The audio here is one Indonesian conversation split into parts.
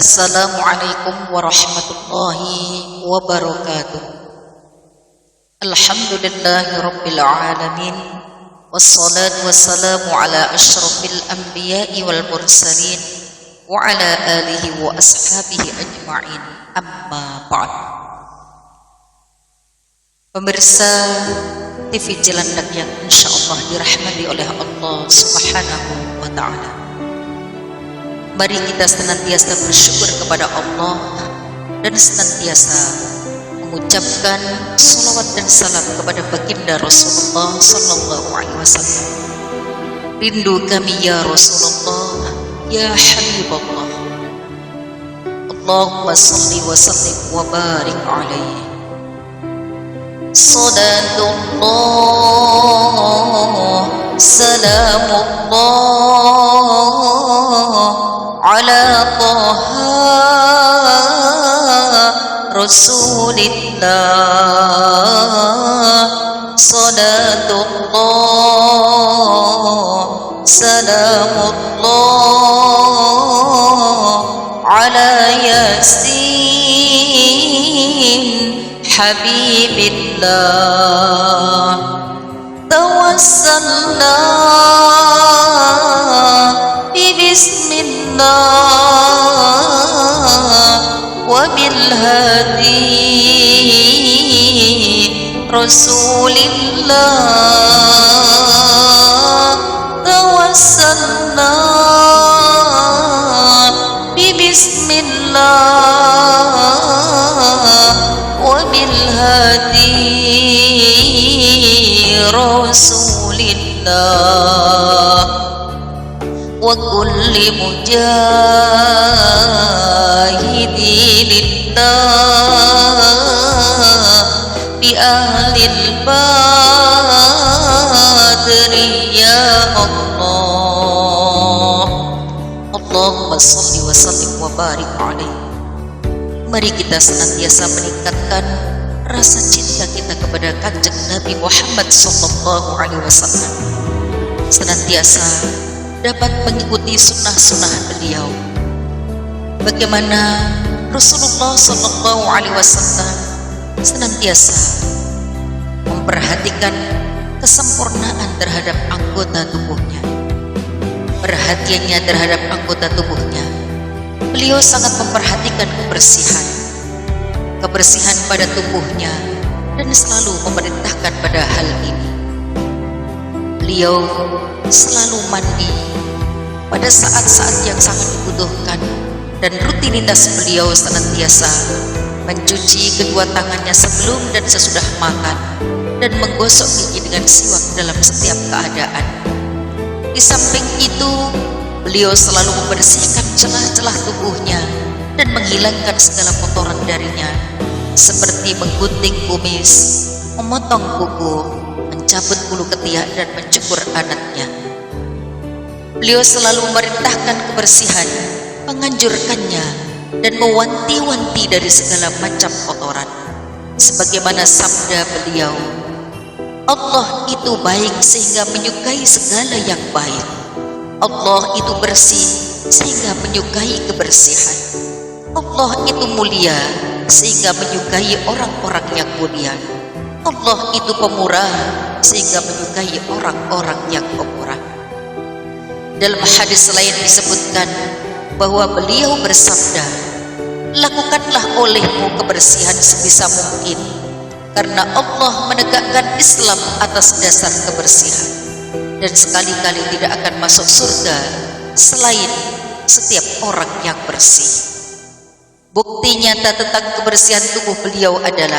Assalamualaikum warahmatullahi wabarakatuh. Alhamdulillahi rabbil alamin. Wassalatu wassalamu ala asyrafil anbiya'i wal mursalin wa ala alihi wa ashabihi ajma'in. Amma ba'd. Pemirsa TV Jelandak yang insyaallah dirahmati oleh Allah Subhanahu wa ta'ala, mari kita senantiasa bersyukur kepada Allah dan senantiasa mengucapkan salawat dan salam kepada baginda Rasulullah sallallahu alaihi wasallam. Rindu kami ya Rasulullah, ya Habibullah. Allahumma salli wa sallim wa barik alaihi. Salatullah, salamullah ala Taha Rasulillah. Salatullah, salamullah ala Yasin Habibillah. Tawassalna bismillah wa bilhadi Rasulillah. Tawassalna bismillah wa bilhadi Rasulillah wa kulli mujahidi lillah bi ahlil badri ya Allah. Allahumma salli wa sallim wa barik alaihi. Mari kita senantiasa meningkatkan rasa cinta kita kepada Kanjeng Nabi Muhammad sallallahu alaihi wasallam, senantiasa dapat mengikuti sunnah-sunnah beliau. Bagaimana Rasulullah sallallahu alaihi wasallam senantiasa memperhatikan kesempurnaan terhadap anggota tubuhnya. Perhatiannya terhadap anggota tubuhnya, beliau sangat memperhatikan kebersihan pada tubuhnya dan selalu memerintahkan pada hal ini. Beliau selalu mandi pada saat-saat yang sangat dibutuhkan, dan rutinitas beliau senantiasa mencuci kedua tangannya sebelum dan sesudah makan dan menggosok gigi dengan siwak dalam setiap keadaan. Di samping itu, beliau selalu membersihkan celah-celah tubuhnya dan menghilangkan segala kotoran darinya, seperti menggunting kumis, memotong kuku, mencabut bulu ketiak dan mencukur anaknya. Beliau selalu memerintahkan kebersihan, menganjurkannya dan mewanti-wanti dari segala macam kotoran. Sebagaimana sabda beliau, Allah itu baik sehingga menyukai segala yang baik. Allah itu bersih sehingga menyukai kebersihan. Allah itu mulia sehingga menyukai orang-orang yang mulia. Allah itu pemurah sehingga menyukai orang-orang yang pemurah. Dalam hadis lain disebutkan bahwa beliau bersabda, lakukanlah olehmu kebersihan sebisa mungkin, karena Allah menegakkan Islam atas dasar kebersihan, dan sekali-kali tidak akan masuk surga selain setiap orang yang bersih. Bukti nyata tentang kebersihan tubuh beliau adalah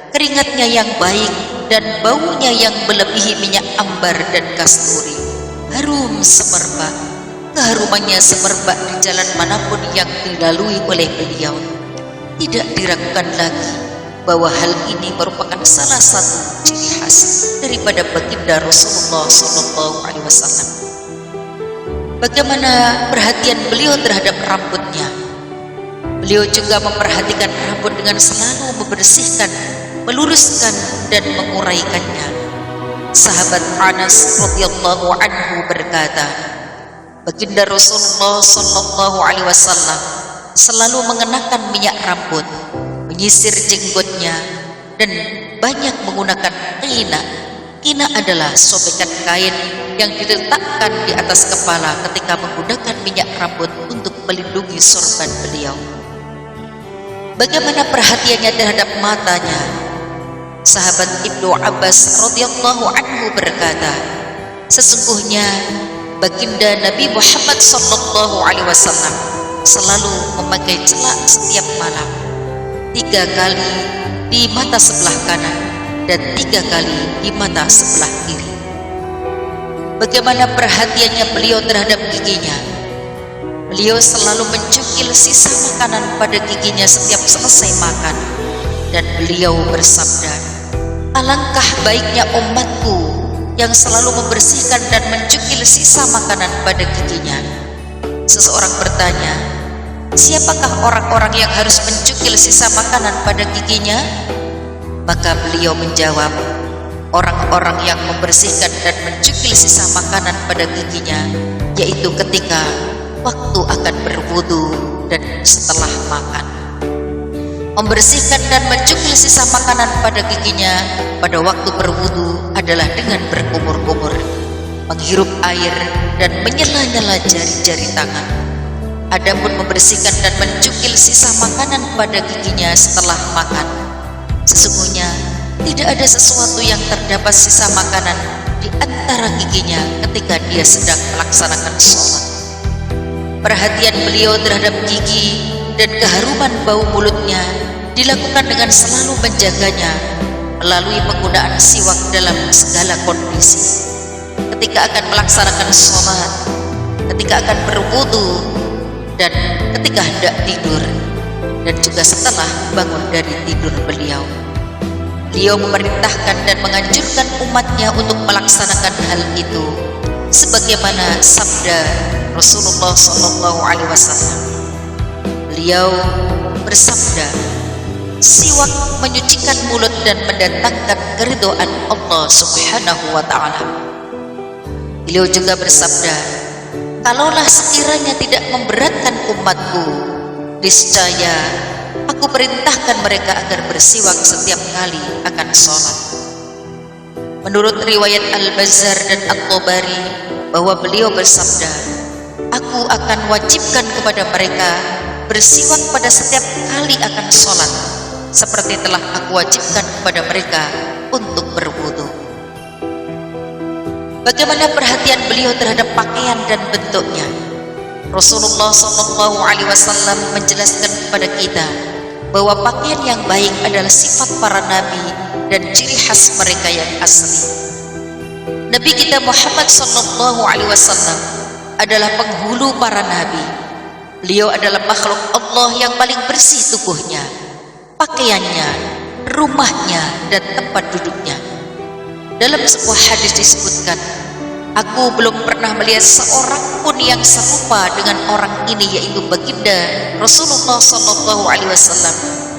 keringatnya yang baik dan baunya yang melebihi minyak ambar dan kasturi. Harum semerbak, keharumannya semerbak di jalan manapun yang dilalui oleh beliau. Tidak diragukan lagi bahwa hal ini merupakan salah satu ciri khas daripada baginda Rasulullah sallallahu alaihi wasallam. Bagaimana perhatian beliau terhadap rambutnya? Beliau juga memperhatikan rambut dengan selalu membersihkan, meluruskan dan menguraikannya. Sahabat Anas radhiyallahu anhu berkata, baginda Rasulullah sallallahu alaihi wasallam selalu mengenakan minyak rambut, menyisir jenggotnya, dan banyak menggunakan qina. Qina adalah sobekan kain yang diletakkan di atas kepala ketika menggunakan minyak rambut untuk melindungi sorban beliau. Bagaimana perhatiannya terhadap matanya? Sahabat Ibnu Abbas radhiyallahu anhu berkata, sesungguhnya baginda Nabi Muhammad sallallahu alaihi wasallam selalu memakai celak setiap malam, 3 kali di mata sebelah kanan dan 3 kali di mata sebelah kiri. Bagaimana perhatiannya beliau terhadap giginya? Beliau selalu mencukil sisa makanan pada giginya setiap selesai makan, dan beliau bersabda, alangkah baiknya umatku yang selalu membersihkan dan mencukil sisa makanan pada giginya. Seseorang bertanya, siapakah orang-orang yang harus mencukil sisa makanan pada giginya? Maka beliau menjawab, orang-orang yang membersihkan dan mencukil sisa makanan pada giginya, yaitu ketika waktu akan berwudu dan setelah makan. Membersihkan dan mencukil sisa makanan pada giginya pada waktu berwudu adalah dengan berkumur-kumur, menghirup air dan menyela-nyela jari-jari tangan. Adapun membersihkan dan mencukil sisa makanan pada giginya setelah makan, sesungguhnya tidak ada sesuatu yang terdapat sisa makanan di antara giginya ketika dia sedang melaksanakan sholat. Perhatian beliau terhadap gigi dan keharuman bau mulutnya dilakukan dengan selalu menjaganya melalui penggunaan siwak dalam segala kondisi. Ketika akan melaksanakan sholat, ketika akan berwudu, dan ketika hendak tidur, dan juga setelah bangun dari tidur beliau. Beliau memerintahkan dan menganjurkan umatnya untuk melaksanakan hal itu, sebagaimana sabda Rasulullah SAW. Beliau bersabda, siwak menyucikan mulut dan mendatangkan keridhaan Allah Subhanahu wa ta'ala. Beliau juga bersabda, kalaulah sekiranya tidak memberatkan umatku, niscaya aku perintahkan mereka agar bersiwak setiap kali akan sholat. Menurut riwayat Al-Bazzar dan At-Tabari bahwa beliau bersabda, aku akan wajibkan kepada mereka bersiwak pada setiap kali akan sholat, seperti telah aku wajibkan kepada mereka untuk berwudu. Bagaimana perhatian beliau terhadap pakaian dan bentuknya? Rasulullah SAW menjelaskan kepada kita bahwa pakaian yang baik adalah sifat para nabi dan ciri khas mereka yang asli. Nabi kita Muhammad SAW adalah penghulu para nabi. Beliau adalah makhluk Allah yang paling bersih tubuhnya, pakaiannya, rumahnya, dan tempat duduknya. Dalam sebuah hadis disebutkan, aku belum pernah melihat seorang pun yang serupa dengan orang ini, yaitu baginda Rasulullah SAW,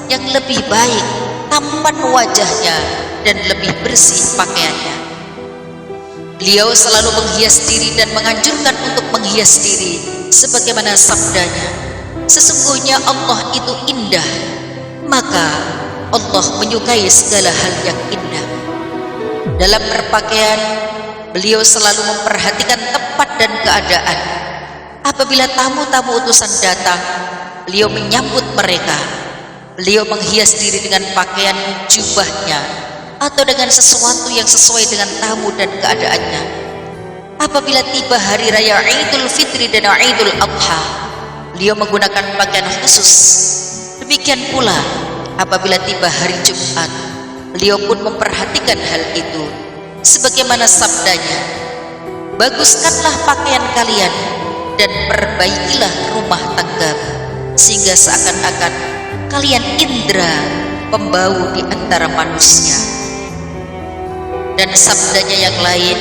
yang lebih baik tampan wajahnya dan lebih bersih pakaiannya. Beliau selalu menghias diri dan menganjurkan untuk menghias diri, sebagaimana sabdanya, sesungguhnya Allah itu indah, maka Allah menyukai segala hal yang indah. Dalam berpakaian, beliau selalu memperhatikan tempat dan keadaan. Apabila tamu-tamu utusan datang, beliau menyambut mereka. Beliau menghias diri dengan pakaian jubahnya atau dengan sesuatu yang sesuai dengan tamu dan keadaannya. Apabila tiba hari raya Idul Fitri dan Idul Adha, beliau menggunakan pakaian khusus. Demikian pula apabila tiba hari Jumat, beliau pun memperhatikan hal itu, sebagaimana sabdanya, baguskanlah pakaian kalian dan perbaikilah rumah tangga, sehingga seakan-akan kalian indra pembau di antara manusia. Dan sabdanya yang lain,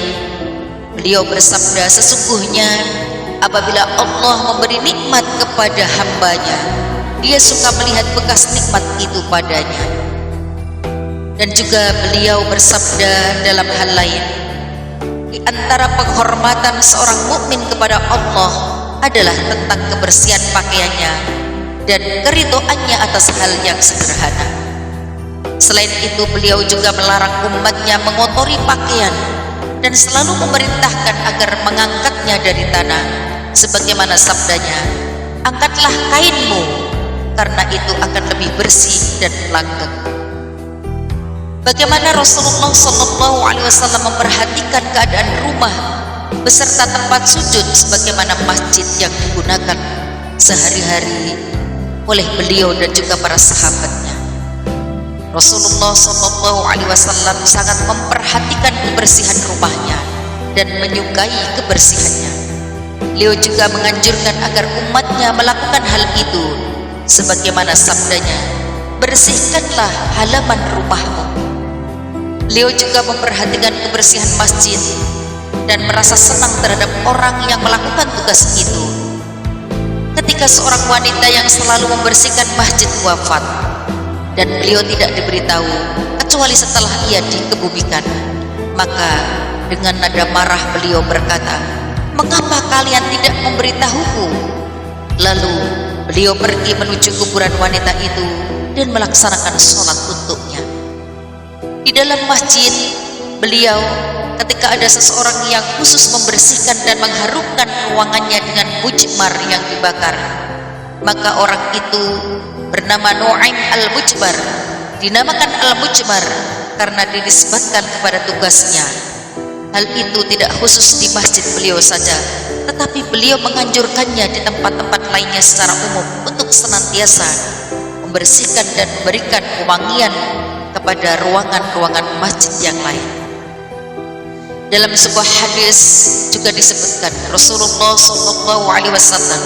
beliau bersabda, sesungguhnya apabila Allah memberi nikmat kepada hambanya, dia suka melihat bekas nikmat itu padanya. Dan juga beliau bersabda dalam hal lain, di antara penghormatan seorang mukmin kepada Allah adalah tentang kebersihan pakaiannya dan keridhoannya atas hal yang sederhana. Selain itu, beliau juga melarang umatnya mengotori pakaian dan selalu memerintahkan agar mengangkatnya dari tanah, sebagaimana sabdanya, "Angkatlah kainmu, karena itu akan lebih bersih dan langgeng." Bagaimana Rasulullah SAW memperhatikan keadaan rumah beserta tempat sujud sebagaimana masjid yang digunakan sehari-hari oleh beliau dan juga para sahabatnya. Rasulullah SAW sangat memperhatikan kebersihan rumahnya dan menyukai kebersihannya. Beliau juga menganjurkan agar umatnya melakukan hal itu sebagaimana sabdanya, "Bersihkanlah halaman rumahmu." Beliau juga memperhatikan kebersihan masjid dan merasa senang terhadap orang yang melakukan tugas itu. Ketika seorang wanita yang selalu membersihkan masjid wafat dan beliau tidak diberitahu kecuali setelah ia dikebumikan, maka dengan nada marah beliau berkata, "Mengapa kalian tidak memberitahuku?" Lalu beliau pergi menuju kuburan wanita itu dan melaksanakan sholat untuknya. Di dalam masjid, beliau ketika ada seseorang yang khusus membersihkan dan mengharumkan ruangannya dengan mujmar yang dibakar, maka orang itu bernama Nu'aim al-Mujmar, dinamakan al-Mujmar karena dinisbatkan kepada tugasnya. Hal itu tidak khusus di masjid beliau saja, tetapi beliau menganjurkannya di tempat-tempat lainnya secara umum untuk senantiasa membersihkan dan memberikan kewangian kepada ruangan-ruangan masjid yang lain. Dalam sebuah hadis juga disebutkan Rasulullah SAW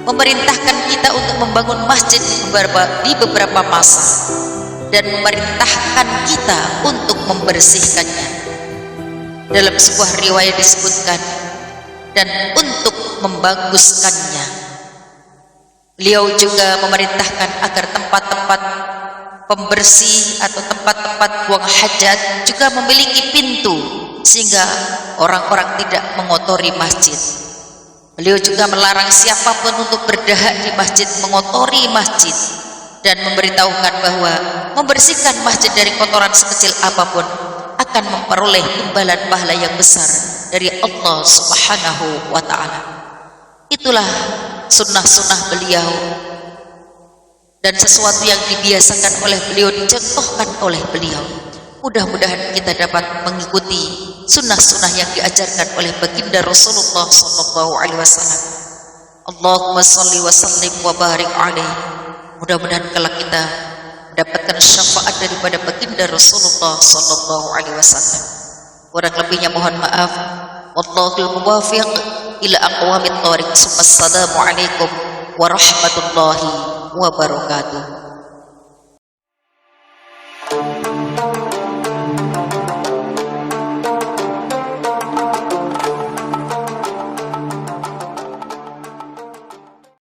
memerintahkan kita untuk membangun masjid di beberapa masa dan memerintahkan kita untuk membersihkannya. Dalam sebuah riwayat disebutkan, dan untuk membaguskannya. Beliau juga memerintahkan agar tempat-tempat pembersih atau tempat-tempat buang hajat juga memiliki pintu sehingga orang-orang tidak mengotori masjid. Beliau juga melarang siapapun untuk berdahak di masjid mengotori masjid dan memberitahukan bahwa membersihkan masjid dari kotoran sekecil apapun akan memperoleh imbalan pahala yang besar dari Allah Subhanahu wa ta'ala. Itulah sunnah-sunnah beliau dan sesuatu yang dibiasakan oleh beliau, dicontohkan oleh beliau. Mudah-mudahan kita dapat mengikuti sunnah-sunnah yang diajarkan oleh baginda Rasulullah SAW. Allahumma salli wa sallim wa barik alaihi. Mudah-mudahan kalau kita mendapatkan syafaat daripada baginda Rasulullah SAW. Kurang lebihnya mohon maaf. Wallahul muwafiq ila aqwamit thoriq. Assalamualaikum warahmatullahi wabarakatuh.